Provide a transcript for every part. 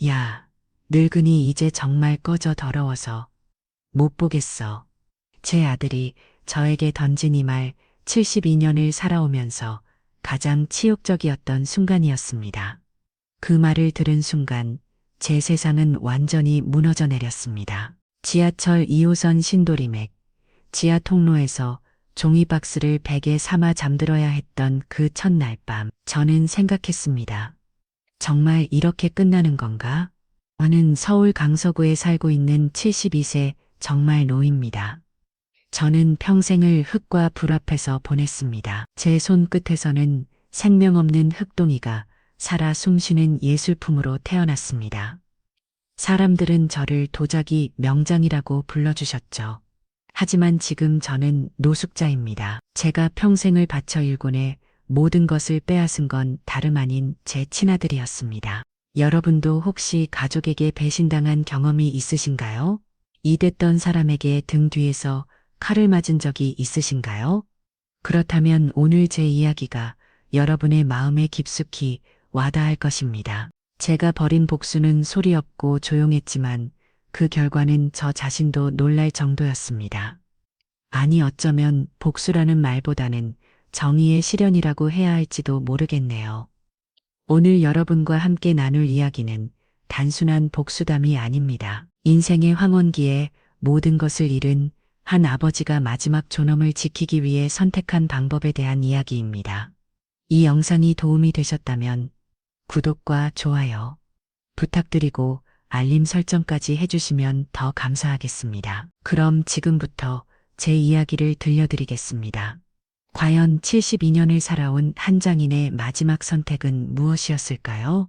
야, 늙은이 이제 정말 꺼져 더러워서 못 보겠어. 제 아들이 저에게 던진 이 말 72년을 살아오면서 가장 치욕적이었던 순간이었습니다. 그 말을 들은 순간 제 세상은 완전히 무너져 내렸습니다. 지하철 2호선 신도림역 지하 통로에서 종이박스를 베개 삼아 잠들어야 했던 그 첫날 밤, 저는 생각했습니다. 정말 이렇게 끝나는 건가? 저는 서울 강서구에 살고 있는 72세 정말 노입니다. 저는 평생을 흙과 불 앞에서 보냈습니다. 제 손끝에서는 생명 없는 흙동이가 살아 숨쉬는 예술품으로 태어났습니다. 사람들은 저를 도자기 명장이라고 불러주셨죠. 하지만 지금 저는 노숙자입니다. 제가 평생을 바쳐 일궈내 모든 것을 빼앗은 건 다름 아닌 제 친아들이었습니다. 여러분도 혹시 가족에게 배신당한 경험이 있으신가요? 이됐던 사람에게 등 뒤에서 칼을 맞은 적이 있으신가요? 그렇다면 오늘 제 이야기가 여러분의 마음에 깊숙이 와닿을 것입니다. 제가 벌인 복수는 소리 없고 조용했지만 그 결과는 저 자신도 놀랄 정도였습니다. 아니 어쩌면 복수라는 말보다는 정의의 실현이라고 해야 할지도 모르겠네요. 오늘 여러분과 함께 나눌 이야기는 단순한 복수담이 아닙니다. 인생의 황혼기에 모든 것을 잃은 한 아버지가 마지막 존엄을 지키기 위해 선택한 방법에 대한 이야기입니다. 이 영상이 도움이 되셨다면 구독과 좋아요 부탁드리고 알림 설정까지 해주시면 더 감사하겠습니다. 그럼 지금부터 제 이야기를 들려드리겠습니다. 과연 72년을 살아온 한 장인의 마지막 선택은 무엇이었을까요?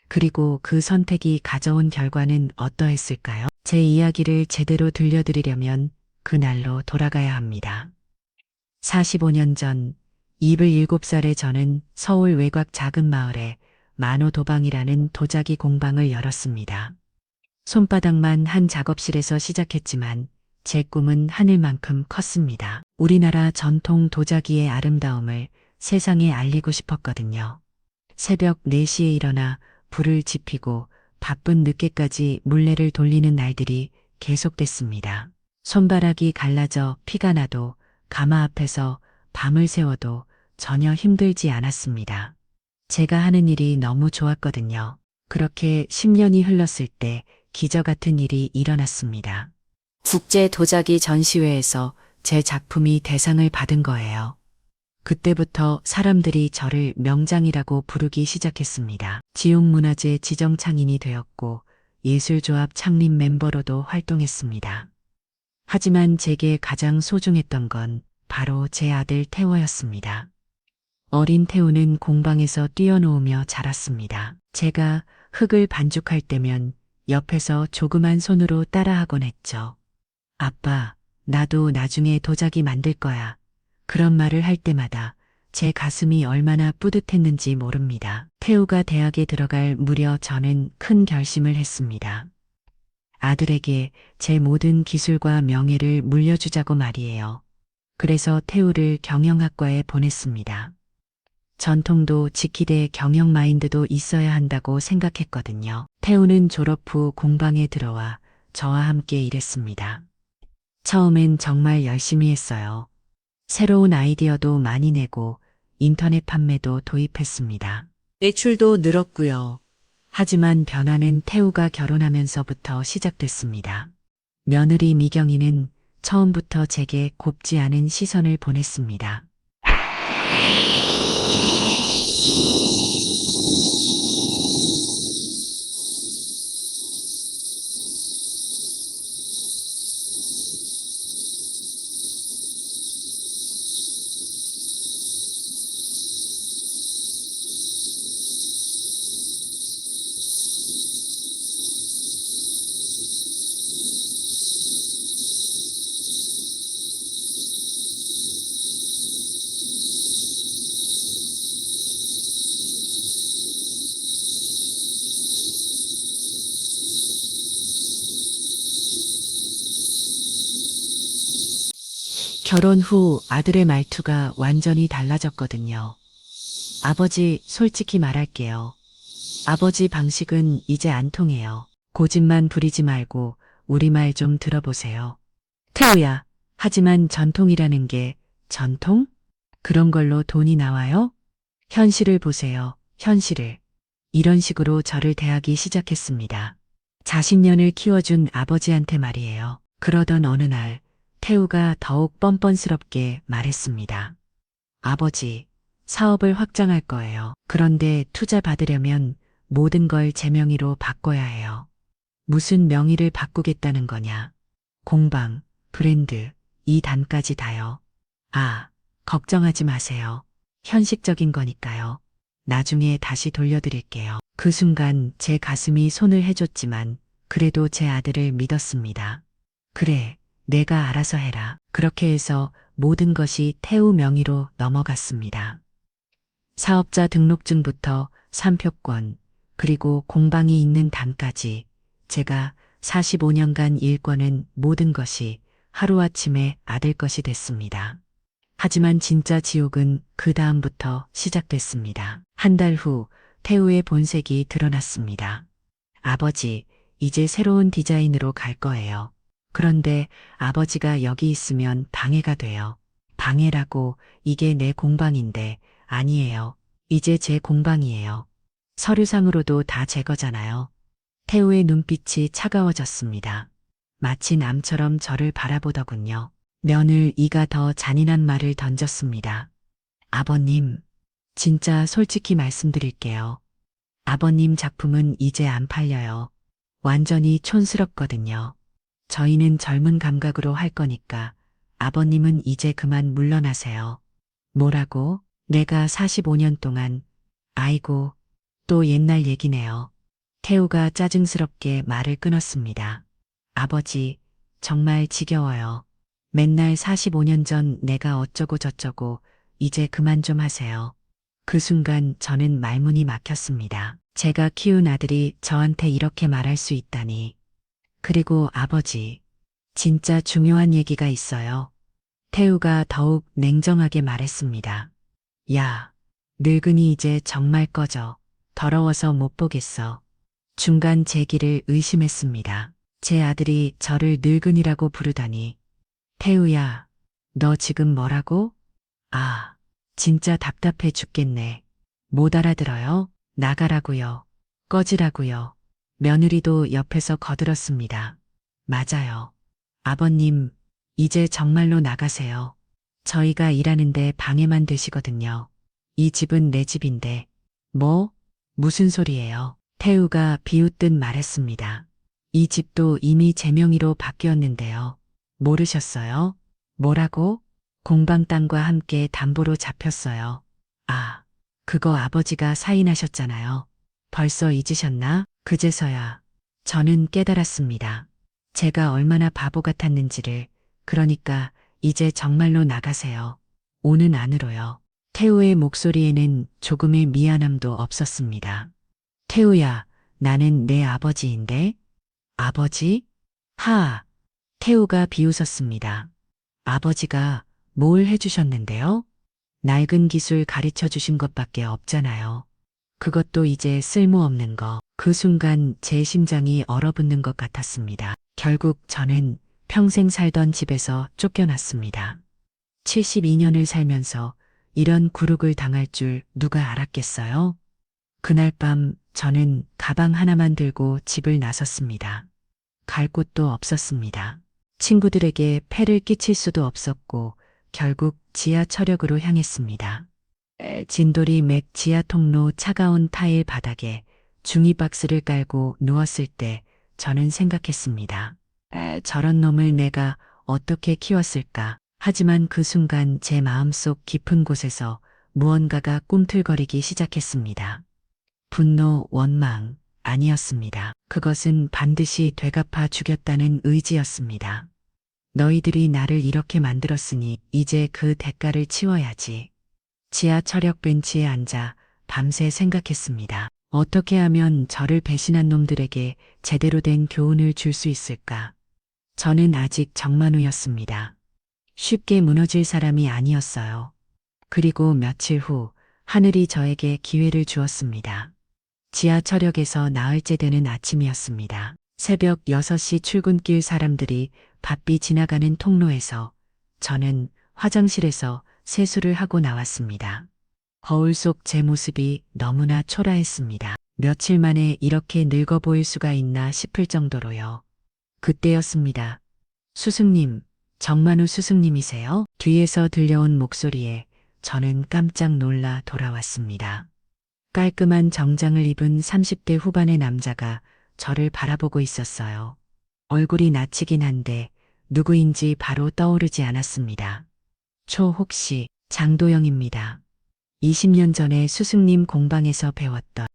그리고 그 선택이 가져온 결과는 어떠했을까요? 제 이야기를 제대로 들려드리려면 그날로 돌아가야 합니다. 45년 전 27살의 저는 서울 외곽 작은 마을에 만호도방이라는 도자기 공방을 열었습니다. 손바닥만 한 작업실에서 시작했지만 제 꿈은 하늘만큼 컸습니다. 우리나라 전통 도자기의 아름다움을 세상에 알리고 싶었거든요. 새벽 4시에 일어나 불을 지피고 바쁜 늦게까지 물레를 돌리는 날들이 계속됐습니다. 손바닥이 갈라져 피가 나도 가마 앞에서 밤을 새워도 전혀 힘들지 않았습니다. 제가 하는 일이 너무 좋았거든요. 그렇게 10년이 흘렀을 때 기적 같은 일이 일어났습니다. 국제 도자기 전시회에서 제 작품이 대상을 받은 거예요. 그때부터 사람들이 저를 명장이라고 부르기 시작했습니다. 지옥문화재 지정창인이 되었고 예술조합 창립 멤버로도 활동했습니다. 하지만 제게 가장 소중했던 건 바로 제 아들 태호였습니다. 어린 태호는 공방에서 뛰어노으며 자랐습니다. 제가 흙을 반죽할 때면 옆에서 조그만 손으로 따라하곤 했죠. 아빠, 나도 나중에 도자기 만들 거야. 그런 말을 할 때마다 제 가슴이 얼마나 뿌듯했는지 모릅니다. 태우가 대학에 들어갈 무렵 저는 큰 결심을 했습니다. 아들에게 제 모든 기술과 명예를 물려주자고 말이에요. 그래서 태우를 경영학과에 보냈습니다. 전통도 지키되 경영 마인드도 있어야 한다고 생각했거든요. 태우는 졸업 후 공방에 들어와 저와 함께 일했습니다. 처음엔 정말 열심히 했어요. 새로운 아이디어도 많이 내고 인터넷 판매도 도입했습니다. 매출도 늘었고요. 하지만 변화는 태우가 결혼하면서부터 시작됐습니다. 며느리 미경이는 처음부터 제게 곱지 않은 시선을 보냈습니다. 결혼 후 아들의 말투가 완전히 달라졌거든요. 아버지, 솔직히 말할게요. 아버지 방식은 이제 안 통해요. 고집만 부리지 말고 우리 말 좀 들어보세요. 태우야, 하지만 전통이라는 게 전통? 그런 걸로 돈이 나와요? 현실을 보세요. 현실을. 이런 식으로 저를 대하기 시작했습니다. 자식년을 키워준 아버지한테 말이에요. 그러던 어느 날 태우가 더욱 뻔뻔스럽게 말했습니다. 아버지, 사업을 확장할 거예요. 그런데 투자 받으려면 모든 걸 제 명의로 바꿔야 해요. 무슨 명의를 바꾸겠다는 거냐? 공방, 브랜드, 이 단까지 다요. 아, 걱정하지 마세요. 현실적인 거니까요. 나중에 다시 돌려드릴게요. 그 순간 제 가슴이 손을 해줬지만 그래도 제 아들을 믿었습니다. 그래, 내가 알아서 해라. 그렇게 해서 모든 것이 태우 명의로 넘어갔습니다. 사업자 등록증부터 상표권, 그리고 공방이 있는 단까지 제가 45년간 일궈낸 모든 것이 하루아침에 아들 것이 됐습니다. 하지만 진짜 지옥은 그 다음부터 시작됐습니다. 한 달 후 태우의 본색이 드러났습니다. 아버지, 이제 새로운 디자인으로 갈 거예요. 그런데 아버지가 여기 있으면 방해가 돼요. 방해라고 이게 내 공방인데 아니에요. 이제 제 공방이에요. 서류상으로도 다 제 거잖아요. 태우의 눈빛이 차가워졌습니다. 마치 남처럼 저를 바라보더군요. 며느리 이가 더 잔인한 말을 던졌습니다. 아버님, 진짜 솔직히 말씀드릴게요. 아버님 작품은 이제 안 팔려요. 완전히 촌스럽거든요. 저희는 젊은 감각으로 할 거니까 아버님은 이제 그만 물러나세요. 뭐라고? 내가 45년 동안, 아이고, 또 옛날 얘기네요. 태우가 짜증스럽게 말을 끊었습니다. 아버지, 정말 지겨워요. 맨날 45년 전 내가 어쩌고 저쩌고, 이제 그만 좀 하세요. 그 순간 저는 말문이 막혔습니다. 제가 키운 아들이 저한테 이렇게 말할 수 있다니. 그리고 아버지, 진짜 중요한 얘기가 있어요. 태우가 더욱 냉정하게 말했습니다. 야, 늙은이 이제 정말 꺼져. 더러워서 못 보겠어. 중간 제 길을 의심했습니다. 제 아들이 저를 늙은이라고 부르다니. 태우야, 너 지금 뭐라고? 아, 진짜 답답해 죽겠네. 못 알아들어요? 나가라고요. 꺼지라고요. 며느리도 옆에서 거들었습니다. 맞아요. 아버님, 이제 정말로 나가세요. 저희가 일하는데 방해만 되시거든요. 이 집은 내 집인데. 뭐? 무슨 소리예요? 태우가 비웃듯 말했습니다. 이 집도 이미 제 명의로 바뀌었는데요. 모르셨어요? 뭐라고? 공방 땅과 함께 담보로 잡혔어요. 아, 그거 아버지가 사인하셨잖아요. 벌써 잊으셨나? 그제서야 저는 깨달았습니다. 제가 얼마나 바보 같았는지를. 그러니까 이제 정말로 나가세요. 오는 안으로요. 태우의 목소리에는 조금의 미안함도 없었습니다. 태우야, 나는 내 아버지인데? 아버지? 하, 태우가 비웃었습니다. 아버지가 뭘 해주셨는데요? 낡은 기술 가르쳐 주신 것밖에 없잖아요. 그것도 이제 쓸모없는 거. 그 순간 제 심장이 얼어붙는 것 같았습니다. 결국 저는 평생 살던 집에서 쫓겨났습니다. 72년을 살면서 이런 굴욕을 당할 줄 누가 알았겠어요? 그날 밤 저는 가방 하나만 들고 집을 나섰습니다. 갈 곳도 없었습니다. 친구들에게 폐를 끼칠 수도 없었고 결국 지하철역으로 향했습니다. 진돌이 맥 지하 통로 차가운 타일 바닥에 중이박스를 깔고 누웠을 때 저는 생각했습니다. 저런 놈을 내가 어떻게 키웠을까? 하지만 그 순간 제 마음속 깊은 곳에서 무언가가 꿈틀거리기 시작했습니다. 분노, 원망, 아니었습니다. 그것은 반드시 되갚아 주겠다는 의지였습니다. 너희들이 나를 이렇게 만들었으니 이제 그 대가를 치워야지. 지하철역 벤치에 앉아 밤새 생각했습니다. 어떻게 하면 저를 배신한 놈들에게 제대로 된 교훈을 줄 수 있을까? 저는 아직 정만우였습니다. 쉽게 무너질 사람이 아니었어요. 그리고 며칠 후 하늘이 저에게 기회를 주었습니다. 지하철역에서 나흘째 되는 아침이었습니다. 새벽 6시 출근길 사람들이 바삐 지나가는 통로에서 저는 화장실에서 세수를 하고 나왔습니다. 거울 속 제 모습이 너무나 초라했습니다. 며칠 만에 이렇게 늙어 보일 수가 있나 싶을 정도로요. 그때였습니다. 스승님, 정만우 스승님이세요? 뒤에서 들려온 목소리에 저는 깜짝 놀라 돌아왔습니다. 깔끔한 정장을 입은 30대 후반의 남자가 저를 바라보고 있었어요. 얼굴이 낯이긴 한데 누구인지 바로 떠오르지 않았습니다. 혹시 장도영입니다. 20년 전에 스승님 공방에서 배웠던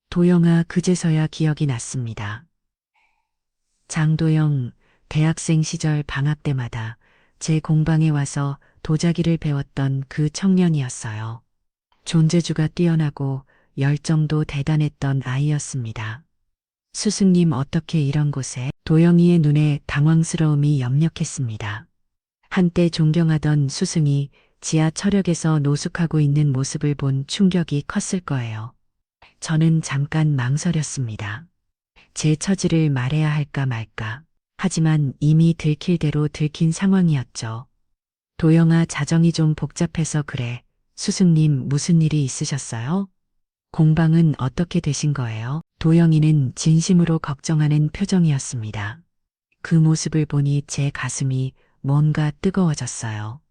도영아 그제서야 기억이 났습니다. 장도영 대학생 시절 방학 때마다 제 공방에 와서 도자기를 배웠던 그 청년이었어요. 존재주가 뛰어나고 열정도 대단했던 아이였습니다. 스승님 어떻게 이런 곳에? 도영이의 눈에 당황스러움이 역력했습니다. 한때 존경하던 스승이 지하철역에서 노숙하고 있는 모습을 본 충격이 컸을 거예요. 저는 잠깐 망설였습니다. 제 처지를 말해야 할까 말까. 하지만 이미 들킬 대로 들킨 상황이었죠. 도영아 자정이 좀 복잡해서 그래. 스승님 무슨 일이 있으셨어요? 공방은 어떻게 되신 거예요? 도영이는 진심으로 걱정하는 표정이었습니다. 그 모습을 보니 제 가슴이 뭔가 뜨거워졌어요.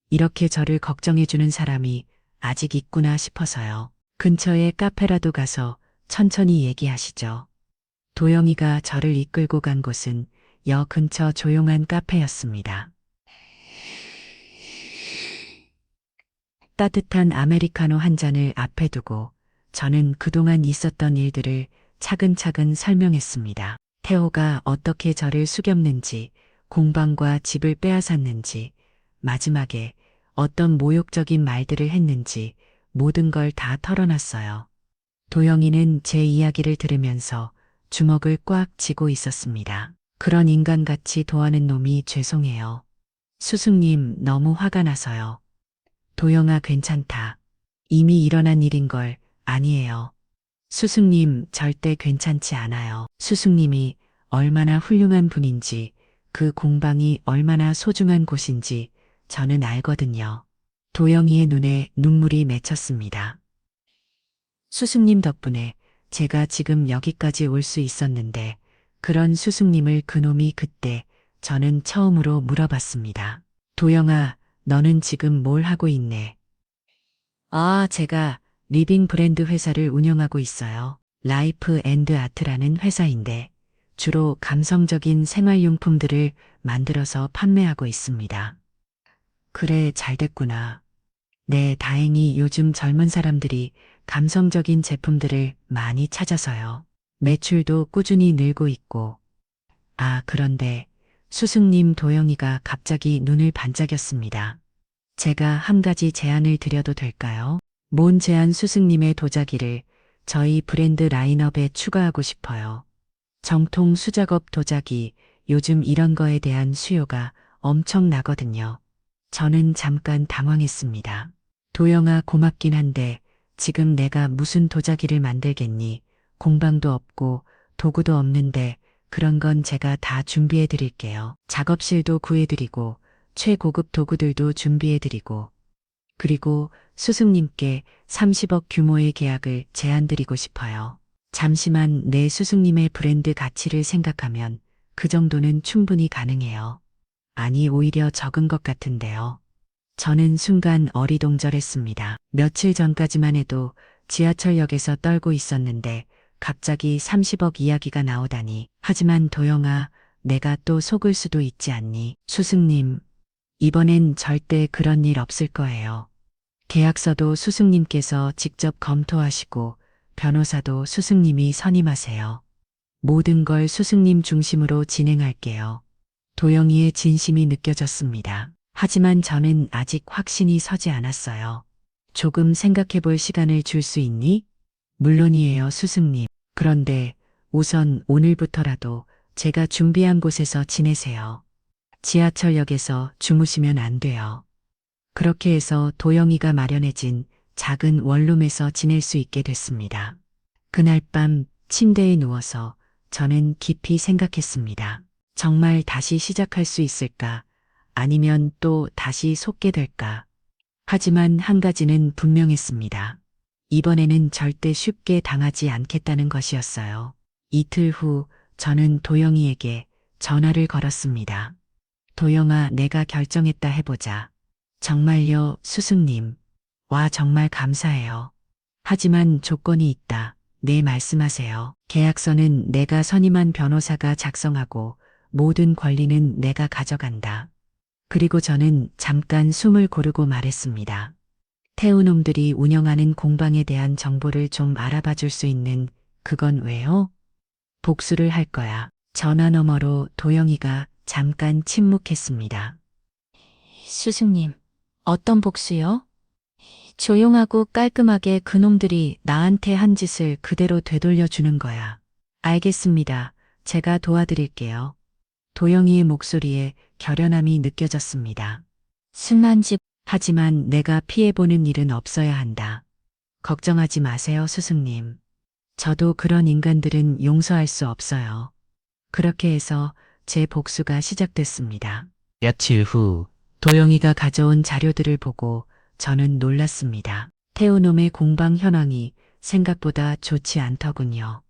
이렇게 저를 걱정해주는 사람이 아직 있구나 싶어서요. 근처에 카페라도 가서 천천히 얘기하시죠. 도영이가 저를 이끌고 간 곳은 역 근처 조용한 카페였습니다. 따뜻한 아메리카노 한 잔을 앞에 두고 저는 그동안 있었던 일들을 차근차근 설명했습니다. 태호가 어떻게 저를 수겼는지, 공방과 집을 빼앗았는지, 마지막에 어떤 모욕적인 말들을 했는지 모든 걸 다 털어놨어요. 도영이는 제 이야기를 들으면서 주먹을 꽉 쥐고 있었습니다. 그런 인간같이 도하는 놈이 죄송해요. 스승님 너무 화가 나서요. 도영아 괜찮다. 이미 일어난 일인걸. 아니에요. 스승님 절대 괜찮지 않아요. 스승님이 얼마나 훌륭한 분인지 그 공방이 얼마나 소중한 곳인지 저는 알거든요. 도영이의 눈에 눈물이 맺혔습니다. 스승님 덕분에 제가 지금 여기까지 올 수 있었는데 그런 스승님을 그놈이 그때 저는 처음으로 물어봤습니다. 도영아, 너는 지금 뭘 하고 있네? 제가 리빙 브랜드 회사를 운영하고 있어요. 라이프 앤드 아트라는 회사인데 주로 감성적인 생활용품들을 만들어서 판매하고 있습니다. 그래, 잘 됐구나. 네, 다행히 요즘 젊은 사람들이 감성적인 제품들을 많이 찾아서요. 매출도 꾸준히 늘고 있고. 그런데 스승님 도영이가 갑자기 눈을 반짝였습니다. 제가 한 가지 제안을 드려도 될까요? 뭔 제안? 스승님의 도자기를 저희 브랜드 라인업에 추가하고 싶어요. 정통 수작업 도자기, 요즘 이런 거에 대한 수요가 엄청나거든요. 저는 잠깐 당황했습니다. 도영아 고맙긴 한데 지금 내가 무슨 도자기를 만들겠니? 공방도 없고 도구도 없는데 그런 건 제가 다 준비해 드릴게요. 작업실도 구해드리고 최고급 도구들도 준비해 드리고 그리고 스승님께 30억 규모의 계약을 제안드리고 싶어요. 잠시만 내 스승님의 브랜드 가치를 생각하면 그 정도는 충분히 가능해요. 아니 오히려 적은 것 같은데요. 저는 순간 어리동절했습니다. 며칠 전까지만 해도 지하철역에서 떨고 있었는데 갑자기 30억 이야기가 나오다니. 하지만 도영아, 내가 또 속을 수도 있지 않니? 스승님, 이번엔 절대 그런 일 없을 거예요. 계약서도 스승님께서 직접 검토하시고 변호사도 스승님이 선임하세요. 모든 걸 스승님 중심으로 진행할게요. 도영이의 진심이 느껴졌습니다. 하지만 저는 아직 확신이 서지 않았어요. 조금 생각해 볼 시간을 줄 수 있니? 물론이에요, 스승님. 그런데 우선 오늘부터라도 제가 준비한 곳에서 지내세요. 지하철역에서 주무시면 안 돼요. 그렇게 해서 도영이가 마련해진 작은 원룸에서 지낼 수 있게 됐습니다. 그날 밤 침대에 누워서 저는 깊이 생각했습니다. 정말 다시 시작할 수 있을까? 아니면 또 다시 속게 될까? 하지만 한 가지는 분명했습니다. 이번에는 절대 쉽게 당하지 않겠다는 것이었어요. 이틀 후 저는 도영이에게 전화를 걸었습니다. 도영아, 내가 결정했다 해보자. 정말요, 스승님. 와, 정말 감사해요. 하지만 조건이 있다. 네, 말씀하세요. 계약서는 내가 선임한 변호사가 작성하고 모든 권리는 내가 가져간다. 그리고 저는 잠깐 숨을 고르고 말했습니다. 태우놈들이 운영하는 공방에 대한 정보를 좀 알아봐 줄 수 있는 그건 왜요? 복수를 할 거야. 전화 너머로 도영이가 잠깐 침묵했습니다. 스승님, 어떤 복수요? 조용하고 깔끔하게 그놈들이 나한테 한 짓을 그대로 되돌려 주는 거야. 알겠습니다. 제가 도와드릴게요. 도영이의 목소리에 결연함이 느껴졌습니다. 승한 집, 하지만 내가 피해보는 일은 없어야 한다. 걱정하지 마세요, 스승님. 저도 그런 인간들은 용서할 수 없어요. 그렇게 해서 제 복수가 시작됐습니다. 며칠 후 도영이가 가져온 자료들을 보고 저는 놀랐습니다. 태우놈의 공방 현황이 생각보다 좋지 않더군요.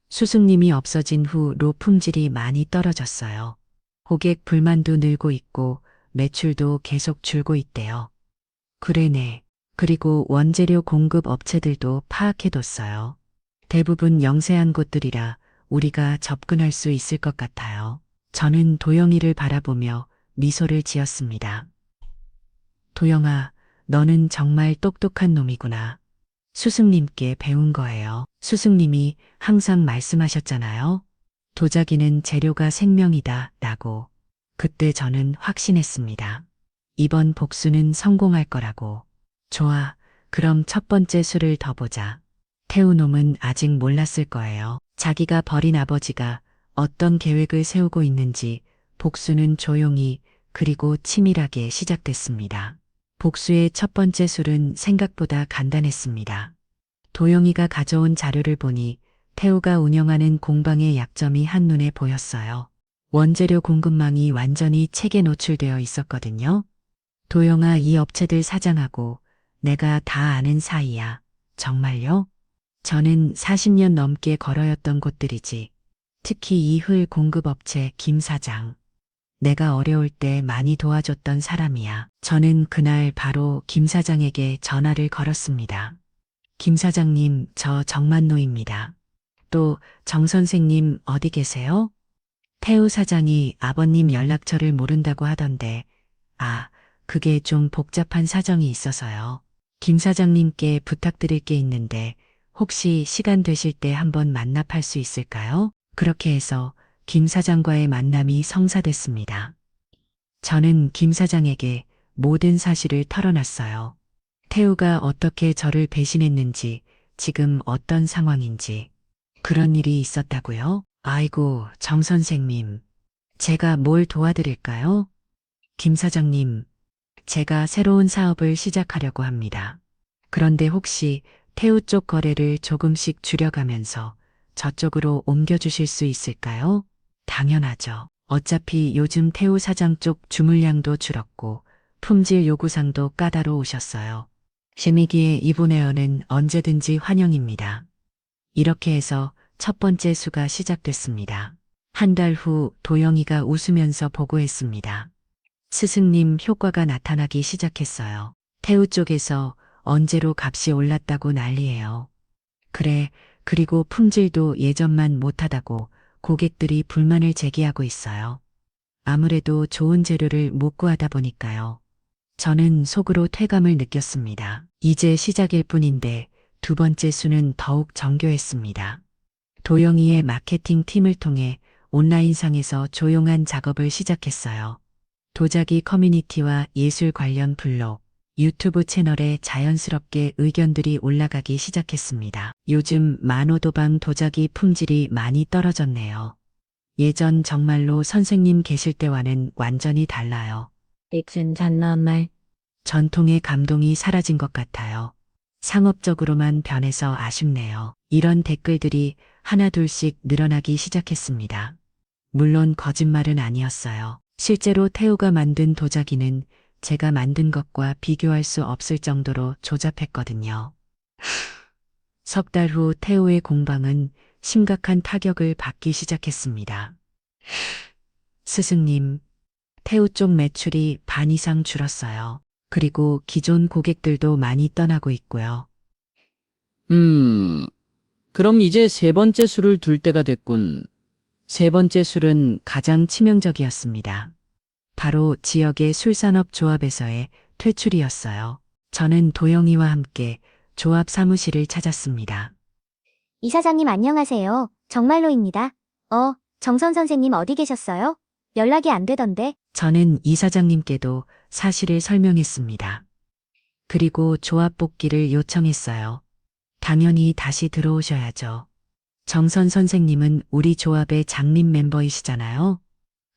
스승님이 없어진 후 로 품질이 많이 떨어졌어요. 고객 불만도 늘고 있고 매출도 계속 줄고 있대요. 그래네. 그리고 원재료 공급 업체들도 파악해뒀어요. 대부분 영세한 곳들이라 우리가 접근할 수 있을 것 같아요. 저는 도영이를 바라보며 미소를 지었습니다. 도영아, 너는 정말 똑똑한 놈이구나. 스승님께 배운 거예요. 스승님이 항상 말씀하셨잖아요. 도자기는 재료가 생명이다 라고. 그때 저는 확신했습니다. 이번 복수는 성공할 거라고. 좋아, 그럼 첫 번째 수를 더 보자. 태우놈은 아직 몰랐을 거예요. 자기가 버린 아버지가 어떤 계획을 세우고 있는지. 복수는 조용히 그리고 치밀하게 시작됐습니다. 복수의 첫 번째 술은 생각보다 간단했습니다. 도영이가 가져온 자료를 보니 태우가 운영하는 공방의 약점이 한눈에 보였어요. 원재료 공급망이 완전히 책에 노출되어 있었거든요. 도영아, 이 업체들 사장하고 내가 다 아는 사이야. 정말요? 저는 40년 넘게 걸어였던 곳들이지. 특히 이흘 공급업체 김 사장. 내가 어려울 때 많이 도와줬던 사람이야. 저는 그날 바로 김 사장에게 전화를 걸었습니다. 김 사장님, 저 정만노입니다. 또 정 선생님 어디 계세요? 태우 사장이 아버님 연락처를 모른다고 하던데, 아, 그게 좀 복잡한 사정이 있어서요. 김 사장님께 부탁드릴 게 있는데 혹시 시간 되실 때 한번 만납할 수 있을까요? 그렇게 해서 김 사장과의 만남이 성사됐습니다. 저는 김 사장에게 모든 사실을 털어놨어요. 태우가 어떻게 저를 배신했는지, 지금 어떤 상황인지. 그런 일이 있었다고요? 아이고, 정 선생님. 제가 뭘 도와드릴까요? 김 사장님, 제가 새로운 사업을 시작하려고 합니다. 그런데 혹시 태우 쪽 거래를 조금씩 줄여가면서 저쪽으로 옮겨주실 수 있을까요? 당연하죠. 어차피 요즘 태우 사장 쪽 주물량도 줄었고 품질 요구사항도 까다로우셨어요. 재미기에 이분회원은 언제든지 환영입니다. 이렇게 해서 첫 번째 수가 시작됐습니다. 한 달 후 도영이가 웃으면서 보고했습니다. 스승님, 효과가 나타나기 시작했어요. 태우 쪽에서 언제로 값이 올랐다고 난리예요. 그래, 그리고 품질도 예전만 못하다고 고객들이 불만을 제기하고 있어요. 아무래도 좋은 재료를 못 구하다 보니까요. 저는 속으로 퇴감을 느꼈습니다. 이제 시작일 뿐인데 두 번째 수는 더욱 정교했습니다. 도영이의 마케팅 팀을 통해 온라인상에서 조용한 작업을 시작했어요. 도자기 커뮤니티와 예술 관련 블ог, 유튜브 채널에 자연스럽게 의견들이 올라가기 시작했습니다. 요즘 만호도방 도자기 품질이 많이 떨어졌네요. 예전 정말로 선생님 계실 때와는 완전히 달라요. 이젠 잔나말 전통의 감동이 사라진 것 같아요. 상업적으로만 변해서 아쉽네요. 이런 댓글들이 하나둘씩 늘어나기 시작했습니다. 물론 거짓말은 아니었어요. 실제로 태우가 만든 도자기는 제가 만든 것과 비교할 수 없을 정도로 조잡했거든요. 석 달 후 태우의 공방은 심각한 타격을 받기 시작했습니다. 스승님, 태우 쪽 매출이 반 이상 줄었어요. 그리고 기존 고객들도 많이 떠나고 있고요. 그럼 이제 세 번째 술을 둘 때가 됐군. 세 번째 술은 가장 치명적이었습니다. 바로 지역의 술산업 조합에서의 퇴출이었어요. 저는 도영이와 함께 조합 사무실을 찾았습니다. 이사장님 안녕하세요. 정말로입니다. 정선 선생님 어디 계셨어요? 연락이 안 되던데. 저는 이사장님께도 사실을 설명했습니다. 그리고 조합 복귀를 요청했어요. 당연히 다시 들어오셔야죠. 정선 선생님은 우리 조합의 장림 멤버이시잖아요.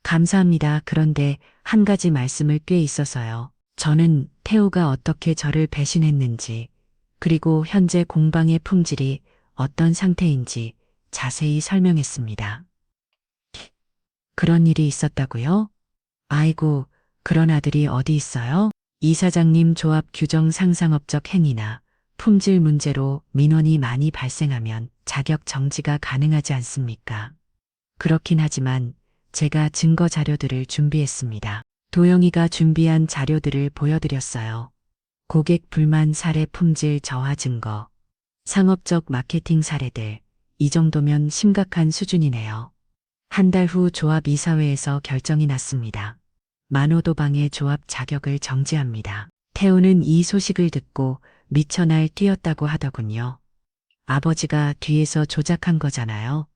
감사합니다. 그런데 한 가지 말씀을 꽤 있어서요. 저는 태우가 어떻게 저를 배신했는지, 그리고 현재 공방의 품질이 어떤 상태인지 자세히 설명했습니다. 그런 일이 있었다고요? 아이고, 그런 아들이 어디 있어요? 이사장님 조합 규정 상상업적 행위나 품질 문제로 민원이 많이 발생하면 자격 정지가 가능하지 않습니까? 그렇긴 하지만 제가 증거 자료들을 준비했습니다. 도영이가 준비한 자료들을 보여드렸어요. 고객 불만 사례 품질 저하 증거, 상업적 마케팅 사례들, 이 정도면 심각한 수준이네요. 한 달 후 조합 이사회에서 결정이 났습니다. 만호도방의 조합 자격을 정지합니다. 태우는 이 소식을 듣고 미쳐 날 뛰었다고 하더군요. 아버지가 뒤에서 조작한 거잖아요.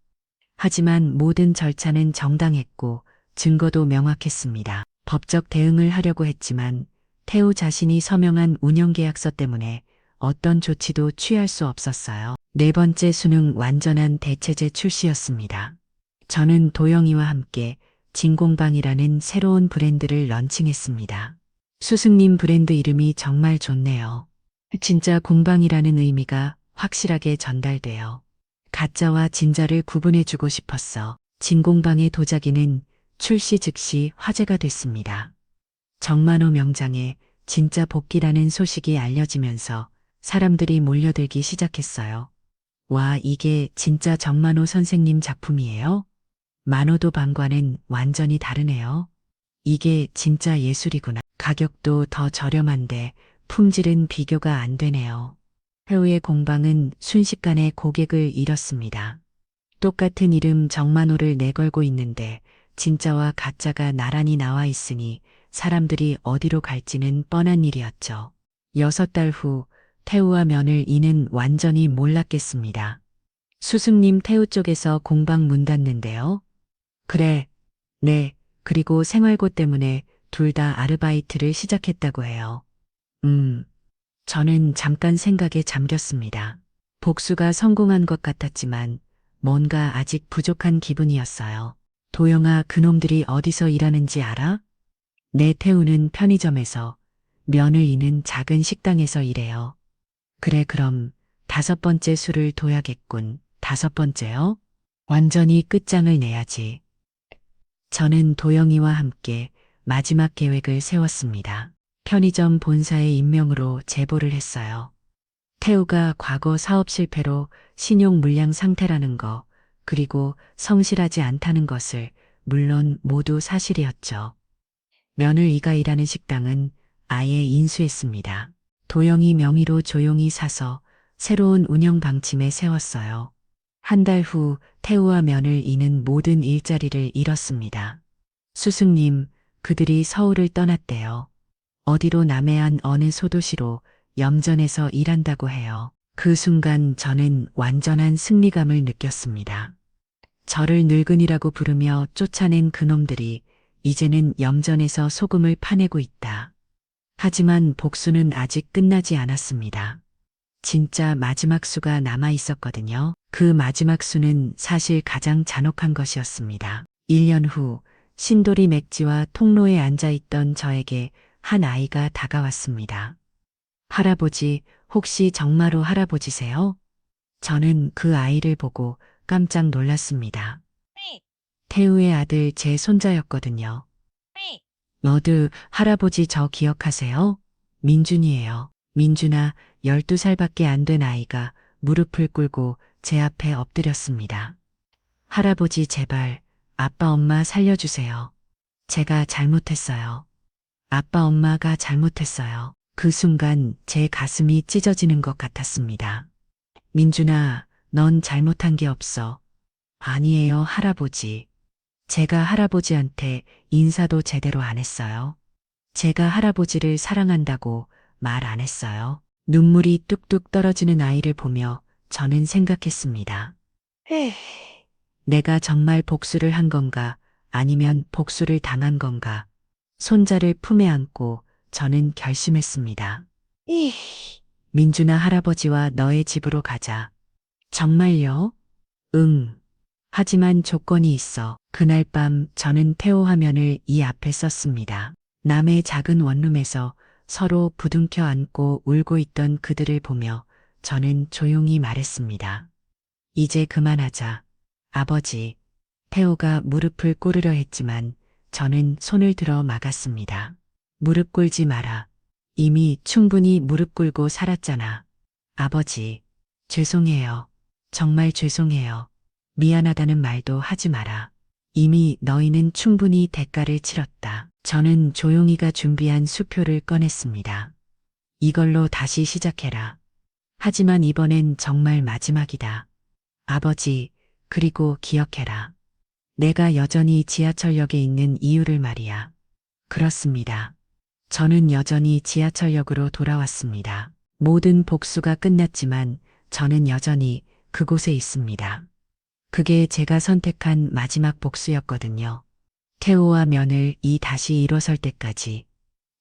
하지만 모든 절차는 정당했고 증거도 명확했습니다. 법적 대응을 하려고 했지만 태우 자신이 서명한 운영계약서 때문에 어떤 조치도 취할 수 없었어요. 네 번째 수능 완전한 대체제 출시였습니다. 저는 도영이와 함께 진공방이라는 새로운 브랜드를 런칭했습니다. 스승님 브랜드 이름이 정말 좋네요. 진짜 공방이라는 의미가 확실하게 전달돼요. 가짜와 진짜를 구분해주고 싶었어. 진공방의 도자기는 출시 즉시 화제가 됐습니다. 정만호 명장의 진짜 복귀라는 소식이 알려지면서 사람들이 몰려들기 시작했어요. 와, 이게 진짜 정만호 선생님 작품이에요? 만호도 방과는 완전히 다르네요. 이게 진짜 예술이구나. 가격도 더 저렴한데 품질은 비교가 안 되네요. 태우의 공방은 순식간에 고객을 잃었습니다. 똑같은 이름 정만호를 내걸고 있는데 진짜와 가짜가 나란히 나와 있으니 사람들이 어디로 갈지는 뻔한 일이었죠. 6달 후 태우와 면을 이는 완전히 몰랐겠습니다. 스승님 태우 쪽에서 공방 문 닫는데요. 그래, 네, 그리고 생활고 때문에 둘 다 아르바이트를 시작했다고 해요. 저는 잠깐 생각에 잠겼습니다. 복수가 성공한 것 같았지만 뭔가 아직 부족한 기분이었어요. 도영아, 그놈들이 어디서 일하는지 알아? 내 태우는 편의점에서, 면을 이는 작은 식당에서 일해요. 그래, 그럼 5번째 술을 둬야겠군. 5번째요? 완전히 끝장을 내야지. 저는 도영이와 함께 마지막 계획을 세웠습니다. 편의점 본사의 임명으로 제보를 했어요. 태우가 과거 사업 실패로 신용 물량 상태라는 거, 그리고 성실하지 않다는 것을 물론 모두 사실이었죠. 면을 이가 일하는 식당은 아예 인수했습니다. 도영이 명의로 조용히 사서 새로운 운영 방침에 세웠어요. 한 달 후 태우와 면을 이는 모든 일자리를 잃었습니다. 스승님, 그들이 서울을 떠났대요. 어디로 남해안 어느 소도시로 염전에서 일한다고 해요. 그 순간 저는 완전한 승리감을 느꼈습니다. 저를 늙은이라고 부르며 쫓아낸 그놈들이 이제는 염전에서 소금을 파내고 있다. 하지만 복수는 아직 끝나지 않았습니다. 진짜 마지막 수가 남아 있었거든요. 그 마지막 수는 사실 가장 잔혹한 것이었습니다. 1년 후 신도리 맥지와 통로에 앉아있던 저에게 한 아이가 다가왔습니다. 할아버지, 혹시 정말로 할아버지세요? 저는 그 아이를 보고 깜짝 놀랐습니다. 태우의 아들 제 손자였거든요. 너드 할아버지 저 기억하세요? 민준이에요. 민준아, 12살밖에 안 된 아이가 무릎을 꿇고 제 앞에 엎드렸습니다. 할아버지 제발 아빠 엄마 살려주세요. 제가 잘못했어요. 아빠 엄마가 잘못했어요. 그 순간 제 가슴이 찢어지는 것 같았습니다. 민준아, 넌 잘못한 게 없어. 아니에요, 할아버지. 제가 할아버지한테 인사도 제대로 안 했어요. 제가 할아버지를 사랑한다고 말 안 했어요. 눈물이 뚝뚝 떨어지는 아이를 보며 저는 생각했습니다. 내가 정말 복수를 한 건가, 아니면 복수를 당한 건가. 손자를 품에 안고 저는 결심했습니다. 민준아, 할아버지와 너의 집으로 가자. 정말요? 응. 하지만 조건이 있어. 그날 밤 저는 태호 화면을 이 앞에 썼습니다. 남의 작은 원룸에서 서로 부둥켜 안고 울고 있던 그들을 보며 저는 조용히 말했습니다. 이제 그만하자. 아버지. 태호가 무릎을 꿇으려 했지만 저는 손을 들어 막았습니다. 무릎 꿇지 마라. 이미 충분히 무릎 꿇고 살았잖아. 아버지. 죄송해요. 정말 죄송해요. 미안하다는 말도 하지 마라. 이미 너희는 충분히 대가를 치렀다. 저는 조용히가 준비한 수표를 꺼냈습니다. 이걸로 다시 시작해라. 하지만 이번엔 정말 마지막이다. 아버지, 그리고 기억해라. 내가 여전히 지하철역에 있는 이유를 말이야. 그렇습니다. 저는 여전히 지하철역으로 돌아왔습니다. 모든 복수가 끝났지만 저는 여전히 그곳에 있습니다. 그게 제가 선택한 마지막 복수였거든요. 태호와 며느리 다시 일어설 때까지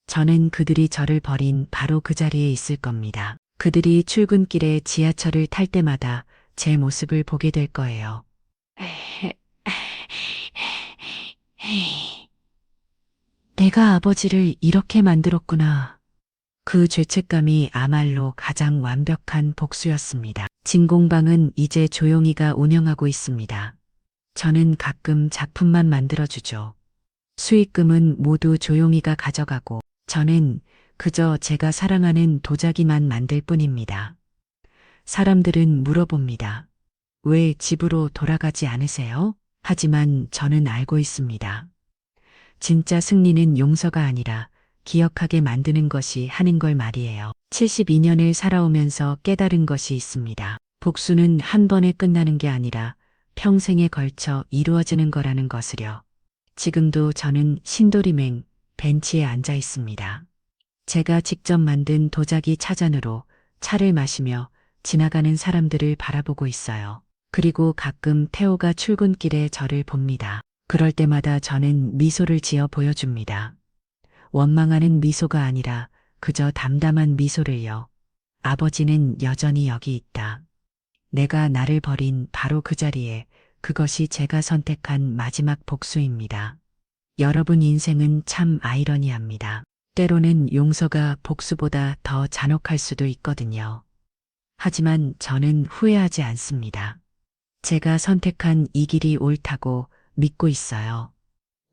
저는 그들이 저를 버린 바로 그 자리에 있을 겁니다. 그들이 출근길에 지하철을 탈 때마다 제 모습을 보게 될 거예요. 내가 아버지를 이렇게 만들었구나. 그 죄책감이 아말로 가장 완벽한 복수였습니다. 진공방은 이제 조용히가 운영하고 있습니다. 저는 가끔 작품만 만들어주죠. 수익금은 모두 조용히가 가져가고 저는 그저 제가 사랑하는 도자기만 만들 뿐입니다. 사람들은 물어봅니다. 왜 집으로 돌아가지 않으세요? 하지만 저는 알고 있습니다. 진짜 승리는 용서가 아니라 기억하게 만드는 것이 하는 걸 말이에요. 72년을 살아오면서 깨달은 것이 있습니다. 복수는 한 번에 끝나는 게 아니라 평생에 걸쳐 이루어지는 거라는 것을요. 지금도 저는 신도림행 벤치에 앉아 있습니다. 제가 직접 만든 도자기 차잔으로 차를 마시며 지나가는 사람들을 바라보고 있어요. 그리고 가끔 태호가 출근길에 저를 봅니다. 그럴 때마다 저는 미소를 지어 보여줍니다. 원망하는 미소가 아니라 그저 담담한 미소를요. 아버지는 여전히 여기 있다. 내가 나를 버린 바로 그 자리에 그것이 제가 선택한 마지막 복수입니다. 여러분 인생은 참 아이러니합니다. 때로는 용서가 복수보다 더 잔혹할 수도 있거든요. 하지만 저는 후회하지 않습니다. 제가 선택한 이 길이 옳다고 믿고 있어요.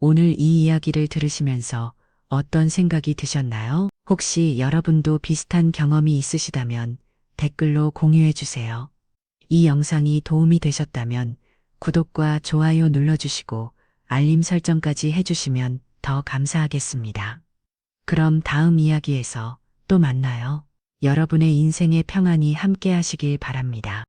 오늘 이 이야기를 들으시면서 어떤 생각이 드셨나요? 혹시 여러분도 비슷한 경험이 있으시다면 댓글로 공유해 주세요. 이 영상이 도움이 되셨다면 구독과 좋아요 눌러주시고 알림 설정까지 해주시면 더 감사하겠습니다. 그럼 다음 이야기에서 또 만나요. 여러분의 인생의 평안이 함께 하시길 바랍니다.